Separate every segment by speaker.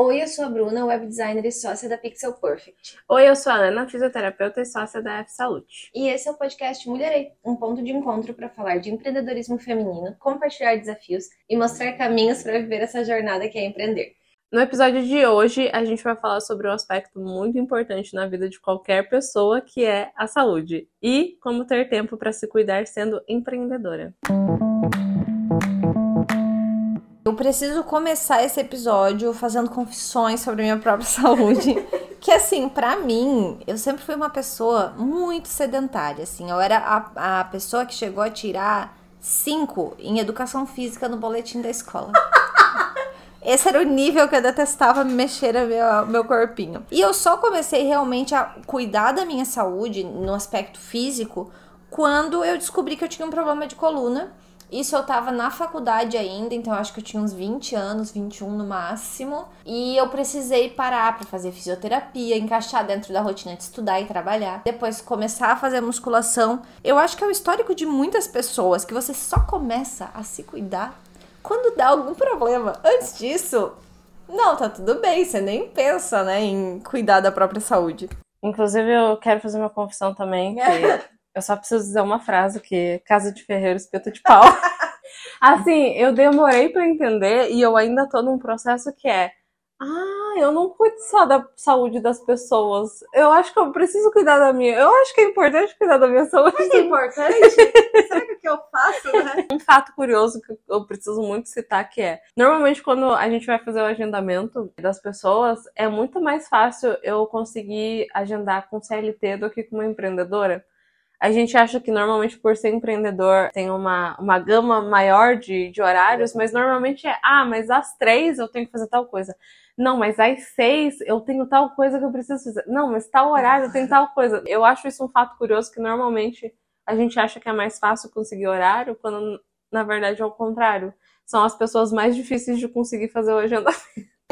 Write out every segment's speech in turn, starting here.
Speaker 1: Oi, eu sou a Bruna, web designer e sócia da Pixel Perfect.
Speaker 2: Oi, eu sou a Ana, fisioterapeuta e sócia da F Saúde.
Speaker 1: E esse é o podcast Mulherei, um ponto de encontro para falar de empreendedorismo feminino, compartilhar desafios e mostrar caminhos para viver essa jornada que é empreender.
Speaker 2: No episódio de hoje, a gente vai falar sobre um aspecto muito importante na vida de qualquer pessoa, que é a saúde. E como ter tempo para se cuidar sendo empreendedora.
Speaker 3: Eu preciso começar esse episódio fazendo confissões sobre a minha própria saúde. Que assim, pra mim, eu sempre fui uma pessoa muito sedentária, assim. Eu era a pessoa que chegou a tirar 5 em educação física no boletim da escola. Esse era o nível que eu detestava mexer meu corpinho. E eu só comecei realmente a cuidar da minha saúde no aspecto físico quando eu descobri que eu tinha um problema de coluna. Isso eu tava na faculdade ainda, então eu acho que eu tinha uns 20 anos, 21 no máximo. E eu precisei parar pra fazer fisioterapia, encaixar dentro da rotina de estudar e trabalhar. Depois começar a fazer musculação. Eu acho que é o histórico de muitas pessoas, que você só começa a se cuidar quando dá algum problema. Antes disso, não, tá tudo bem, você nem pensa, né, em cuidar da própria saúde.
Speaker 2: Inclusive, eu quero fazer uma confissão também, que eu só preciso dizer uma frase, que casa de ferreiro, espeto de pau. Assim, eu demorei pra entender e eu ainda tô num processo que é: eu não cuido só da saúde das pessoas. Eu acho que eu preciso cuidar da minha. Eu acho que é importante cuidar da minha saúde.
Speaker 3: É importante? Será que é o que eu faço, né?
Speaker 2: Um fato curioso que eu preciso muito citar, que é: normalmente quando a gente vai fazer o agendamento das pessoas, é muito mais fácil eu conseguir agendar com CLT do que com uma empreendedora. A gente acha que normalmente por ser empreendedor tem uma gama maior de horários, mas normalmente é: mas às 3 eu tenho que fazer tal coisa. Não, mas às 6 eu tenho tal coisa que eu preciso fazer. Não, mas tal horário tem tal coisa. Eu acho isso um fato curioso, que normalmente a gente acha que é mais fácil conseguir horário, quando na verdade é o contrário. São as pessoas mais difíceis de conseguir fazer o agendamento.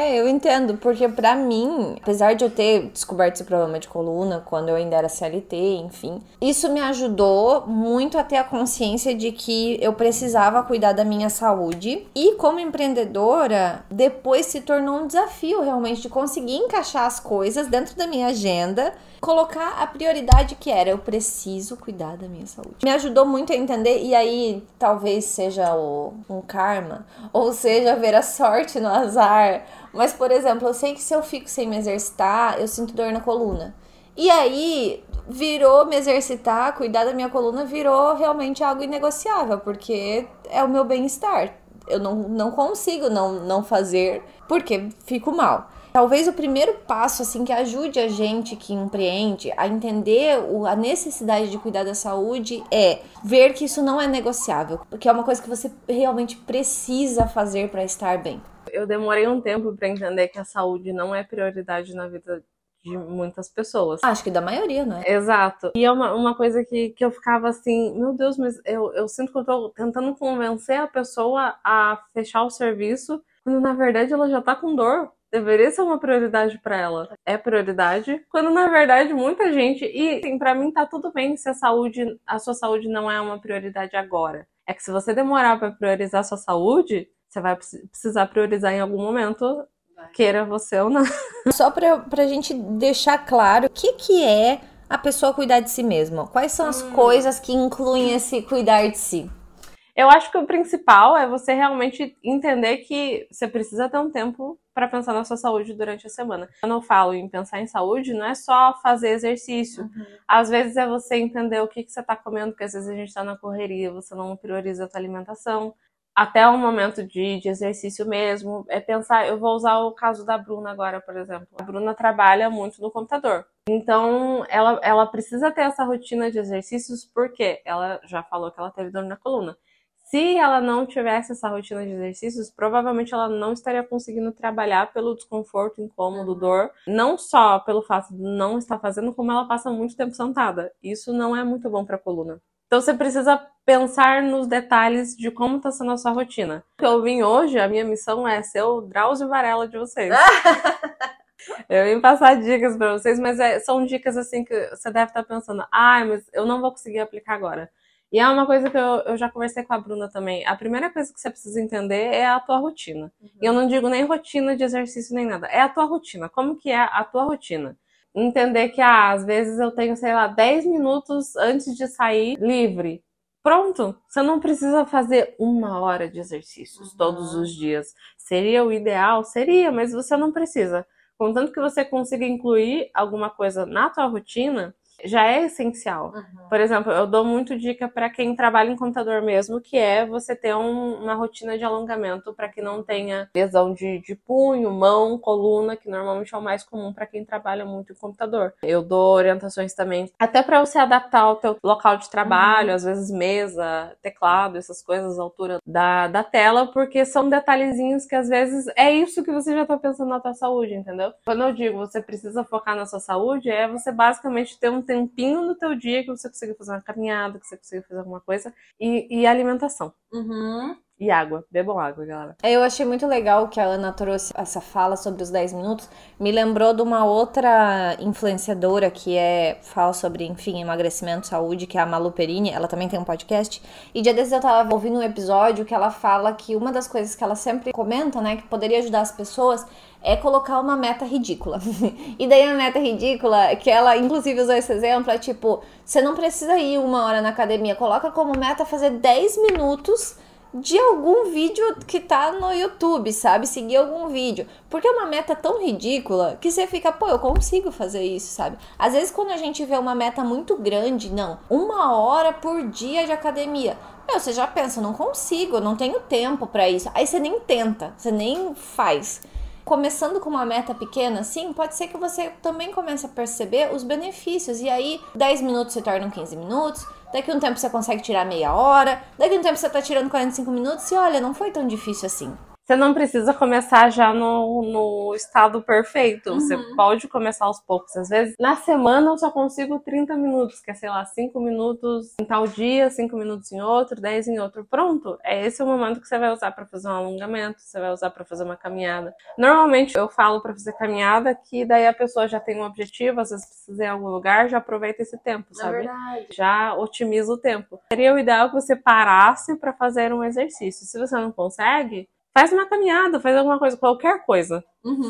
Speaker 3: Eu entendo, porque pra mim, apesar de eu ter descoberto esse problema de coluna quando eu ainda era CLT, enfim, isso me ajudou muito a ter a consciência de que eu precisava cuidar da minha saúde. E como empreendedora, depois se tornou um desafio realmente de conseguir encaixar as coisas dentro da minha agenda, colocar a prioridade que era: eu preciso cuidar da minha saúde. Me ajudou muito a entender, e aí talvez seja um karma, ou seja, ver a sorte no azar. Mas, por exemplo, eu sei que se eu fico sem me exercitar, eu sinto dor na coluna. E aí, virou me exercitar, cuidar da minha coluna, virou realmente algo inegociável, porque é o meu bem-estar. Eu não consigo não fazer, porque fico mal. Talvez o primeiro passo, assim, que ajude a gente que empreende a entender a necessidade de cuidar da saúde é ver que isso não é negociável, porque é uma coisa que você realmente precisa fazer para estar bem.
Speaker 2: Eu demorei um tempo para entender que a saúde não é prioridade na vida de muitas pessoas.
Speaker 3: Acho que da maioria, não é?
Speaker 2: Exato. E é uma coisa que eu ficava assim: meu Deus, mas eu sinto que eu tô tentando convencer a pessoa a fechar o serviço, quando na verdade ela já tá com dor. Deveria ser uma prioridade para ela. É prioridade, quando na verdade muita gente... E assim, para mim tá tudo bem se a sua saúde não é uma prioridade agora. É que se você demorar para priorizar a sua saúde, você vai precisar priorizar em algum momento, queira você ou não.
Speaker 3: Só pra gente deixar claro, o que é a pessoa cuidar de si mesma? Quais são as coisas que incluem esse cuidar de si?
Speaker 2: Eu acho que o principal é você realmente entender que você precisa ter um tempo para pensar na sua saúde durante a semana. Quando eu falo em pensar em saúde, não é só fazer exercício. Às vezes é você entender o que você está comendo, porque às vezes a gente está na correria, você não prioriza a sua alimentação. Até o momento de exercício mesmo, é pensar... Eu vou usar o caso da Bruna agora, por exemplo. A Bruna trabalha muito no computador. Então, ela precisa ter essa rotina de exercícios, porque ela já falou que ela teve dor na coluna. Se ela não tivesse essa rotina de exercícios, provavelmente ela não estaria conseguindo trabalhar pelo desconforto, incômodo, dor. Não só pelo fato de não estar fazendo, como ela passa muito tempo sentada. Isso não é muito bom para a coluna. Então você precisa pensar nos detalhes de como está sendo a sua rotina. O que eu vim hoje, a minha missão é ser o Drauzio Varela de vocês. Eu vim passar dicas para vocês, mas são dicas assim que você deve estar pensando: mas eu não vou conseguir aplicar agora. E é uma coisa que eu já conversei com a Bruna também. A primeira coisa que você precisa entender é a tua rotina. E eu não digo nem rotina de exercício nem nada. É a tua rotina. Como que é a tua rotina? Entender que, às vezes eu tenho, sei lá, 10 minutos antes de sair livre. Pronto, você não precisa fazer 1 hora de exercícios todos os dias. Seria o ideal? Seria, mas você não precisa. Contanto que você consiga incluir alguma coisa na tua rotina, já é essencial. Por exemplo, eu dou muito dica para quem trabalha em computador mesmo, que é você ter uma rotina de alongamento para que não tenha lesão de punho, mão, coluna, que normalmente é o mais comum para quem trabalha muito em computador. Eu dou orientações também, até para você adaptar ao teu local de trabalho, às vezes mesa, teclado, essas coisas, a altura da tela, porque são detalhezinhos que às vezes é isso que você já tá pensando na tua saúde, entendeu? Quando eu digo você precisa focar na sua saúde, é você basicamente ter um tempinho no teu dia que você consiga fazer uma caminhada, que você consiga fazer alguma coisa, e alimentação. E água. Bebam água, galera.
Speaker 3: Eu achei muito legal que a Ana trouxe essa fala sobre os 10 minutos. Me lembrou de uma outra influenciadora que fala sobre, enfim, emagrecimento, saúde, que é a Malu Perini. Ela também tem um podcast. E dia desses eu tava ouvindo um episódio que ela fala que uma das coisas que ela sempre comenta, né, que poderia ajudar as pessoas é colocar uma meta ridícula. E daí a meta ridícula, que ela inclusive usou esse exemplo, é tipo, você não precisa ir 1 hora na academia, coloca como meta fazer 10 minutos de algum vídeo que tá no YouTube, sabe? Seguir algum vídeo. Porque é uma meta tão ridícula que você fica, pô, eu consigo fazer isso, sabe? Às vezes quando a gente vê uma meta muito grande, não, 1 hora por dia de academia. Meu, você já pensa, não consigo, eu não tenho tempo pra isso. Aí você nem tenta, você nem faz. Começando com uma meta pequena, sim, pode ser que você também comece a perceber os benefícios. E aí, 10 minutos se tornam 15 minutos, daqui a um tempo você consegue tirar meia hora, daqui a um tempo você tá tirando 45 minutos e olha, não foi tão difícil assim.
Speaker 2: Você não precisa começar já no estado perfeito. Você pode começar aos poucos. Às vezes, na semana eu só consigo 30 minutos, que é, sei lá, 5 minutos em tal dia, 5 minutos em outro, 10 em outro. Pronto, esse é o momento que você vai usar para fazer um alongamento, você vai usar para fazer uma caminhada. Normalmente eu falo para fazer caminhada, que daí a pessoa já tem um objetivo, às vezes precisa ir em algum lugar, já aproveita esse tempo, sabe?
Speaker 1: É verdade.
Speaker 2: Já otimiza o tempo. Seria o ideal que você parasse para fazer um exercício. Se você não consegue, faz uma caminhada, faz alguma coisa, qualquer coisa.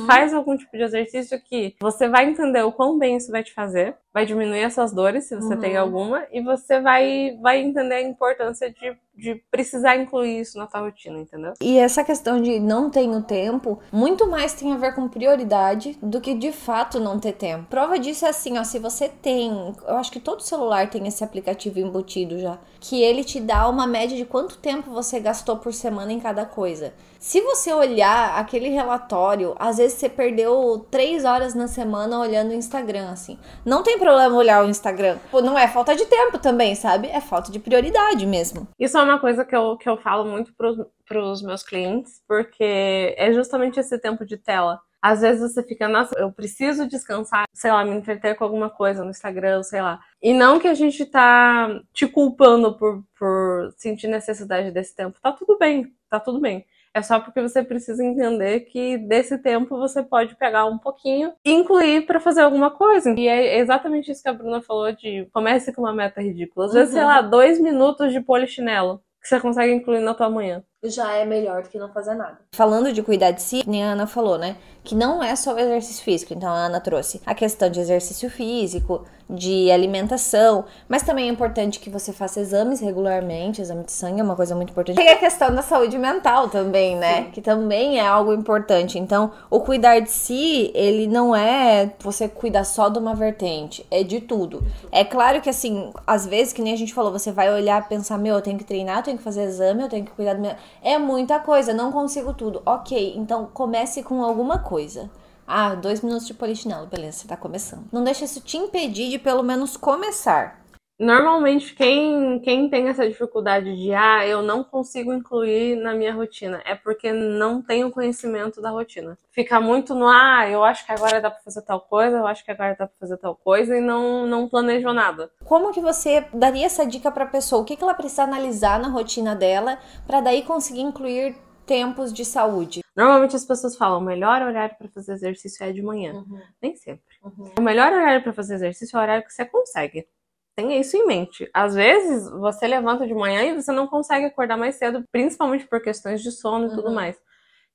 Speaker 2: Faz algum tipo de exercício que você vai entender o quão bem isso vai te fazer, vai diminuir essas dores, se você tem alguma, e você vai entender a importância de precisar incluir isso na tua rotina, entendeu?
Speaker 3: E essa questão de não tenho tempo, muito mais tem a ver com prioridade do que de fato não ter tempo. Prova disso é assim, ó, se você tem, eu acho que todo celular tem esse aplicativo embutido já, que ele te dá uma média de quanto tempo você gastou por semana em cada coisa. Se você olhar aquele relatório, às vezes você perdeu 3 horas na semana olhando o Instagram, assim. Não tem problema olhar o Instagram. Pô, não é falta de tempo também, sabe? É falta de prioridade mesmo.
Speaker 2: Isso é uma coisa que eu falo muito pros meus clientes, porque é justamente esse tempo de tela. Às vezes você fica, nossa, eu preciso descansar, sei lá, me entreter com alguma coisa no Instagram, sei lá. E não que a gente tá te culpando por sentir necessidade desse tempo. Tá tudo bem, tá tudo bem. É só porque você precisa entender que desse tempo você pode pegar um pouquinho e incluir pra fazer alguma coisa. E é exatamente isso que a Bruna falou de comece com uma meta ridícula. Às vezes, sei lá, 2 minutos de polichinelo que você consegue incluir na tua manhã.
Speaker 1: Já é melhor do que não fazer nada.
Speaker 3: Falando de cuidar de si, nem a Ana falou, né? Que não é só o exercício físico. Então a Ana trouxe a questão de exercício físico, de alimentação, mas também é importante que você faça exames regularmente. Exame de sangue é uma coisa muito importante. Tem a questão da saúde mental também, né? Sim. Que também é algo importante. Então, o cuidar de si, ele não é você cuidar só de uma vertente, é de tudo. É claro que assim, às vezes, que nem a gente falou, você vai olhar e pensar, meu, eu tenho que treinar, eu tenho que fazer exame, eu tenho que cuidar do meu... É muita coisa, não consigo tudo. Ok, então comece com alguma coisa. 2 minutos de polichinelo, beleza, você tá começando. Não deixa isso te impedir de pelo menos começar.
Speaker 2: Normalmente, quem tem essa dificuldade de, eu não consigo incluir na minha rotina, é porque não tem o conhecimento da rotina. Fica muito no, eu acho que agora dá pra fazer tal coisa, eu acho que agora dá pra fazer tal coisa, e não planejou nada.
Speaker 3: Como que você daria essa dica pra pessoa? O que ela precisa analisar na rotina dela pra daí conseguir incluir tempos de saúde?
Speaker 2: Normalmente as pessoas falam, o melhor horário pra fazer exercício é de manhã. Nem sempre. O melhor horário pra fazer exercício é o horário que você consegue. tenha isso em mente. Às vezes, você levanta de manhã e você não consegue acordar mais cedo, principalmente por questões de sono e tudo mais.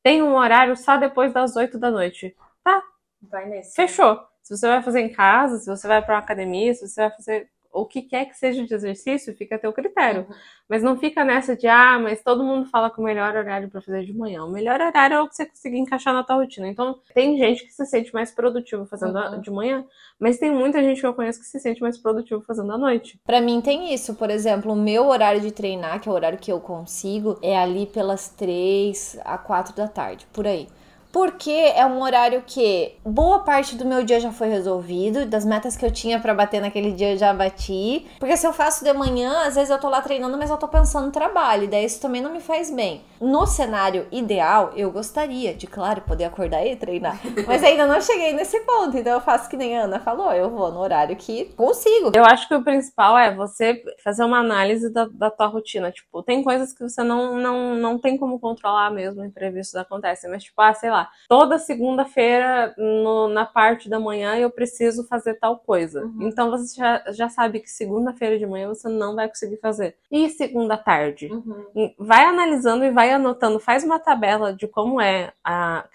Speaker 2: Tem um horário só depois das 8 da noite. Tá,
Speaker 1: Vai nesse.
Speaker 2: fechou. Se você vai fazer em casa, se você vai pra uma academia, se você vai fazer o que quer que seja de exercício, fica a teu critério. Mas não fica nessa de, mas todo mundo fala que o melhor horário pra fazer é de manhã. O melhor horário é o que você conseguir encaixar na tua rotina. Então, tem gente que se sente mais produtivo fazendo de manhã, mas tem muita gente que eu conheço que se sente mais produtivo fazendo à noite.
Speaker 3: Pra mim tem isso, por exemplo, o meu horário de treinar, que é o horário que eu consigo, é ali pelas 3 a 4 da tarde, por aí. Porque é um horário que boa parte do meu dia já foi resolvido, das metas que eu tinha pra bater naquele dia eu já bati. Porque se eu faço de manhã, às vezes eu tô lá treinando, mas eu tô pensando no trabalho, e daí isso também não me faz bem. No cenário ideal, eu gostaria de, claro, poder acordar e treinar. Mas ainda não cheguei nesse ponto, então eu faço que nem a Ana falou, eu vou no horário que consigo.
Speaker 2: Eu acho que o principal é você fazer uma análise da tua rotina. Tipo, tem coisas que você não tem como controlar mesmo, imprevistos acontecem. Mas tipo, sei lá, toda segunda-feira na parte da manhã eu preciso fazer tal coisa. Então você já sabe que segunda-feira de manhã você não vai conseguir fazer. E segunda tarde? Vai analisando e vai anotando, faz uma tabela de como é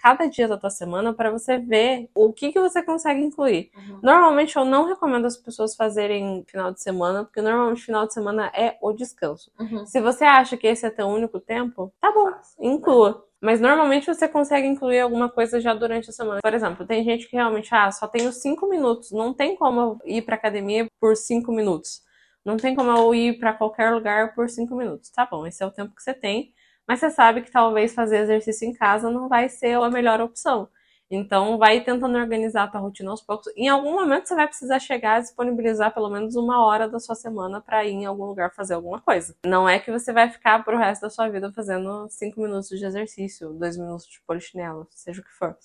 Speaker 2: cada dia da tua semana para você ver o que você consegue incluir. Normalmente eu não recomendo as pessoas fazerem final de semana, porque normalmente final de semana é o descanso. Se você acha que esse é teu único tempo, tá bom, inclua. Mas normalmente você consegue incluir alguma coisa já durante a semana. Por exemplo, tem gente que realmente, só tenho 5 minutos. Não tem como eu ir pra academia por 5 minutos. Não tem como eu ir pra qualquer lugar por 5 minutos. Tá bom, esse é o tempo que você tem. Mas você sabe que talvez fazer exercício em casa não vai ser a melhor opção. Então, vai tentando organizar a tua rotina aos poucos. Em algum momento, você vai precisar chegar a disponibilizar pelo menos 1 hora da sua semana para ir em algum lugar fazer alguma coisa. Não é que você vai ficar pro resto da sua vida fazendo 5 minutos de exercício, 2 minutos de polichinelo, seja o que for.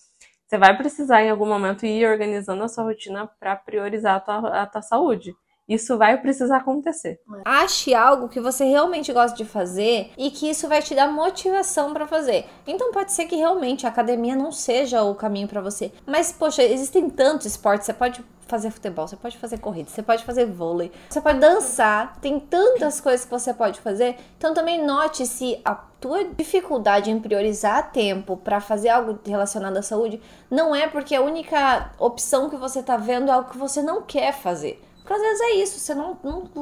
Speaker 2: Você vai precisar, em algum momento, ir organizando a sua rotina para priorizar a tua saúde. Isso vai precisar acontecer.
Speaker 3: Ache algo que você realmente gosta de fazer e que isso vai te dar motivação pra fazer. Então pode ser que realmente a academia não seja o caminho pra você. Mas, poxa, existem tantos esportes. Você pode fazer futebol, você pode fazer corrida, você pode fazer vôlei, você pode dançar. Tem tantas coisas que você pode fazer. Então também note se a tua dificuldade em priorizar tempo pra fazer algo relacionado à saúde não é porque a única opção que você tá vendo é algo que você não quer fazer. Porque às vezes é isso, você não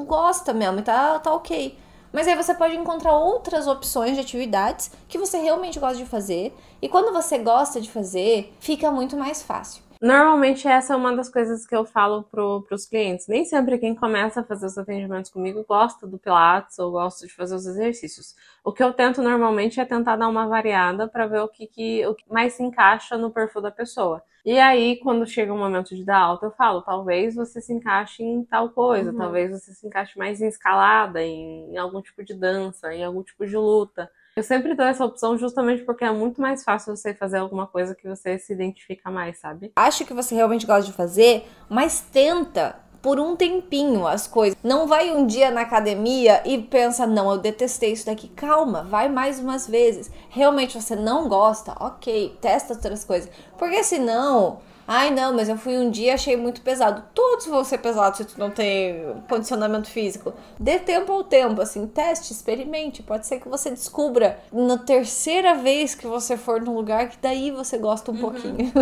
Speaker 3: gosta mesmo e tá ok. Mas aí você pode encontrar outras opções de atividades que você realmente gosta de fazer. E quando você gosta de fazer, fica muito mais fácil.
Speaker 2: Normalmente essa é uma das coisas que eu falo pros clientes. Nem sempre quem começa a fazer os atendimentos comigo gosta do Pilates ou gosta de fazer os exercícios. O que eu tento normalmente é tentar dar uma variada para ver o que mais se encaixa no perfil da pessoa. E aí, quando chega o momento de dar alta, eu falo, talvez você se encaixe em tal coisa, talvez você se encaixe mais em escalada, em algum tipo de dança, em algum tipo de luta. Eu sempre dou essa opção justamente porque é muito mais fácil você fazer alguma coisa que você se identifica mais, sabe?
Speaker 3: Acho que você realmente gosta de fazer, mas tenta por um tempinho as coisas. Não vai um dia na academia e pensa, não, eu detestei isso daqui. Calma, vai mais umas vezes. Realmente você não gosta? Ok, testa outras coisas. Porque senão... Ai, não, mas eu fui um dia e achei muito pesado. Todos vão ser pesados se tu não tem condicionamento físico. Dê tempo ao tempo, assim, teste, experimente. Pode ser que você descubra na terceira vez que você for num lugar que daí você gosta um pouquinho.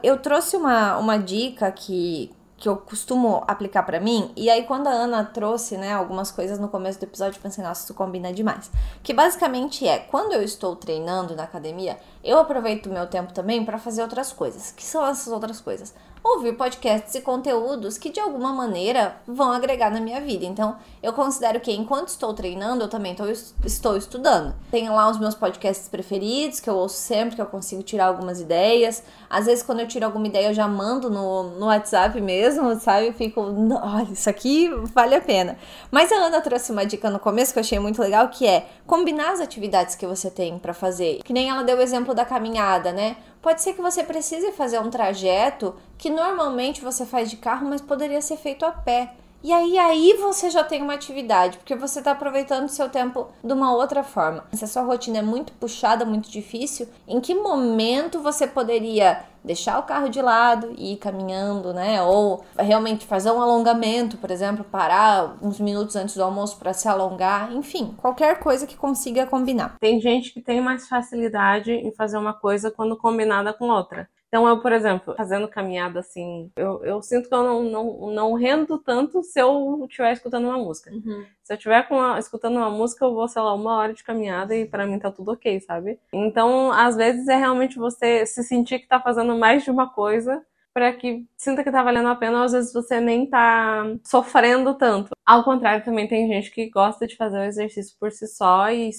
Speaker 3: Eu trouxe uma dica que eu costumo aplicar pra mim, e aí quando a Ana trouxe, né, algumas coisas no começo do episódio, eu pensei, nossa, isso combina demais. Que basicamente é, quando eu estou treinando na academia, eu aproveito o meu tempo também pra fazer outras coisas. Que são essas outras coisas? Ouvir podcasts e conteúdos que de alguma maneira vão agregar na minha vida. Então, eu considero que enquanto estou treinando, eu também estou estudando. Tenho lá os meus podcasts preferidos, que eu ouço sempre, que eu consigo tirar algumas ideias. Às vezes, quando eu tiro alguma ideia, eu já mando no WhatsApp mesmo, sabe? Eu fico, olha, isso aqui vale a pena. Mas a Ana trouxe uma dica no começo que eu achei muito legal, que é combinar as atividades que você tem pra fazer. Que nem ela deu o exemplo da caminhada, né? Pode ser que você precise fazer um trajeto que normalmente você faz de carro, mas poderia ser feito a pé. E aí você já tem uma atividade, porque você tá aproveitando o seu tempo de uma outra forma. Se a sua rotina é muito puxada, muito difícil, em que momento você poderia deixar o carro de lado e ir caminhando, né? Ou realmente fazer um alongamento, por exemplo, parar uns minutos antes do almoço para se alongar, enfim, qualquer coisa que consiga combinar.
Speaker 2: Tem gente que tem mais facilidade em fazer uma coisa quando combinada com outra. Então, eu, por exemplo, fazendo caminhada assim, eu sinto que eu não rendo tanto se eu estiver escutando uma música. Se eu estiver escutando uma música, eu vou, sei lá, 1 hora de caminhada e pra mim tá tudo ok, sabe? Então, às vezes é realmente você se sentir que tá fazendo mais de uma coisa para que sinta que tá valendo a pena, ou às vezes você nem tá sofrendo tanto. Ao contrário, também tem gente que gosta de fazer o exercício por si só e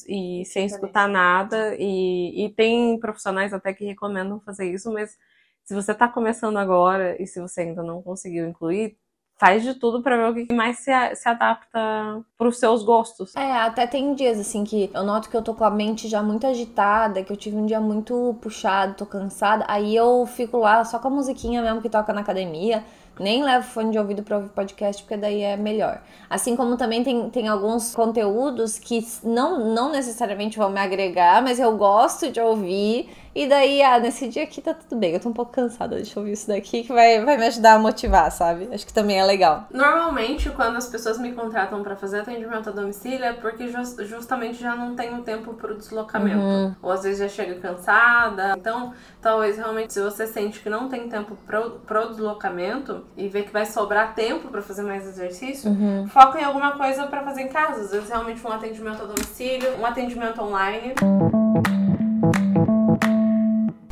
Speaker 2: sem escutar nada, e tem profissionais até que recomendam fazer isso, mas se você tá começando agora e se você ainda não conseguiu incluir, faz de tudo pra ver o que mais se adapta pros seus gostos.
Speaker 3: Até tem dias assim que eu noto que eu tô com a mente já muito agitada, que eu tive um dia muito puxado, tô cansada, aí eu fico lá só com a musiquinha mesmo que toca na academia, nem levo fone de ouvido pra ouvir podcast, porque daí é melhor. Assim como também tem alguns conteúdos que não necessariamente vão me agregar, mas eu gosto de ouvir. E daí, nesse dia aqui tá tudo bem. Eu tô um pouco cansada de ouvir isso daqui, que vai me ajudar a motivar, sabe? Acho que também é legal.
Speaker 2: Normalmente, quando as pessoas me contratam pra fazer atendimento a domicílio, é porque justamente já não tenho tempo pro deslocamento. Ou às vezes já chega cansada. Então, talvez realmente, se você sente que não tem tempo pro deslocamento e vê que vai sobrar tempo pra fazer mais exercício, foca em alguma coisa pra fazer em casa. Às vezes, realmente, um atendimento a domicílio, um atendimento online.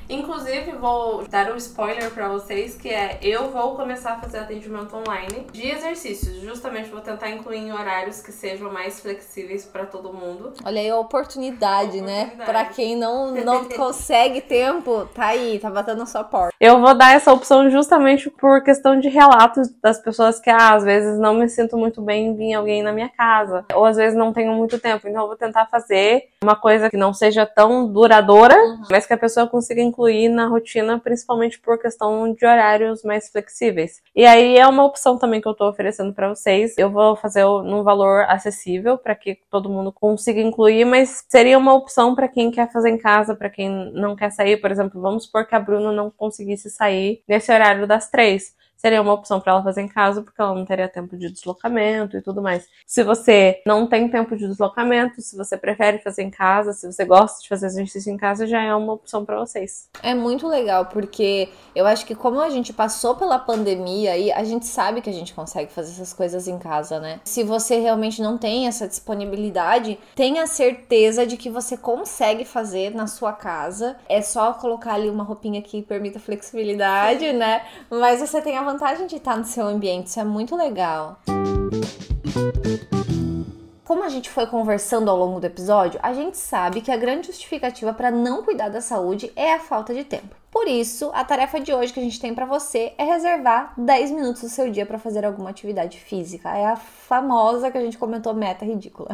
Speaker 2: Inclusive, vou dar um spoiler pra vocês, que eu vou começar a fazer atendimento online de exercícios. Justamente vou tentar incluir em horários que sejam mais flexíveis pra todo mundo.
Speaker 3: Olha aí a oportunidade, né? Pra quem não consegue tempo, tá aí, tá batendo a sua porta.
Speaker 2: Eu vou dar essa opção justamente por questão de relatos das pessoas que, às vezes, não me sinto muito bem em vir alguém na minha casa. Ou, às vezes, não tenho muito tempo. Então, eu vou tentar fazer uma coisa que não seja tão duradoura, mas que a pessoa consiga incluir na rotina, principalmente por questão de horários mais flexíveis. E aí é uma opção também que eu tô oferecendo pra vocês. Eu vou fazer num valor acessível para que todo mundo consiga incluir, mas seria uma opção para quem quer fazer em casa, para quem não quer sair. Por exemplo, vamos supor que a Bruna não conseguisse sair nesse horário das 3. Seria uma opção para ela fazer em casa, porque ela não teria tempo de deslocamento e tudo mais. Se você não tem tempo de deslocamento, se você prefere fazer em casa, se você gosta de fazer exercício em casa, já é uma opção para vocês.
Speaker 3: É muito legal, porque eu acho que como a gente passou pela pandemia aí, a gente sabe que a gente consegue fazer essas coisas em casa, né? Se você realmente não tem essa disponibilidade, tenha certeza de que você consegue fazer na sua casa. É só colocar ali uma roupinha que permita flexibilidade, né? Mas você tem a vantagem de estar no seu ambiente, isso é muito legal. Como a gente foi conversando ao longo do episódio, a gente sabe que a grande justificativa para não cuidar da saúde é a falta de tempo. Por isso, a tarefa de hoje que a gente tem para você é reservar 10 minutos do seu dia para fazer alguma atividade física. É a famosa que a gente comentou, meta ridícula.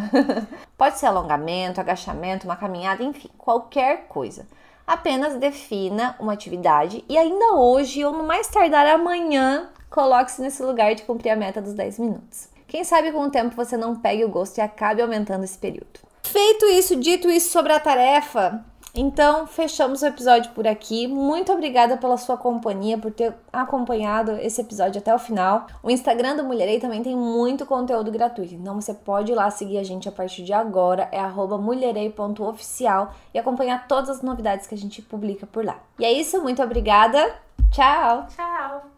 Speaker 3: Pode ser alongamento, agachamento, uma caminhada, enfim, qualquer coisa. Apenas defina uma atividade e ainda hoje, ou no mais tardar amanhã, coloque-se nesse lugar de cumprir a meta dos 10 minutos. Quem sabe com o tempo você não pegue o gosto e acabe aumentando esse período. Feito isso, dito isso sobre a tarefa, então fechamos o episódio por aqui. Muito obrigada pela sua companhia, por ter acompanhado esse episódio até o final. O Instagram do Mulherei também tem muito conteúdo gratuito, então você pode ir lá seguir a gente a partir de agora, é @mulherei.oficial, e acompanhar todas as novidades que a gente publica por lá. E é isso, muito obrigada, tchau!
Speaker 2: Tchau!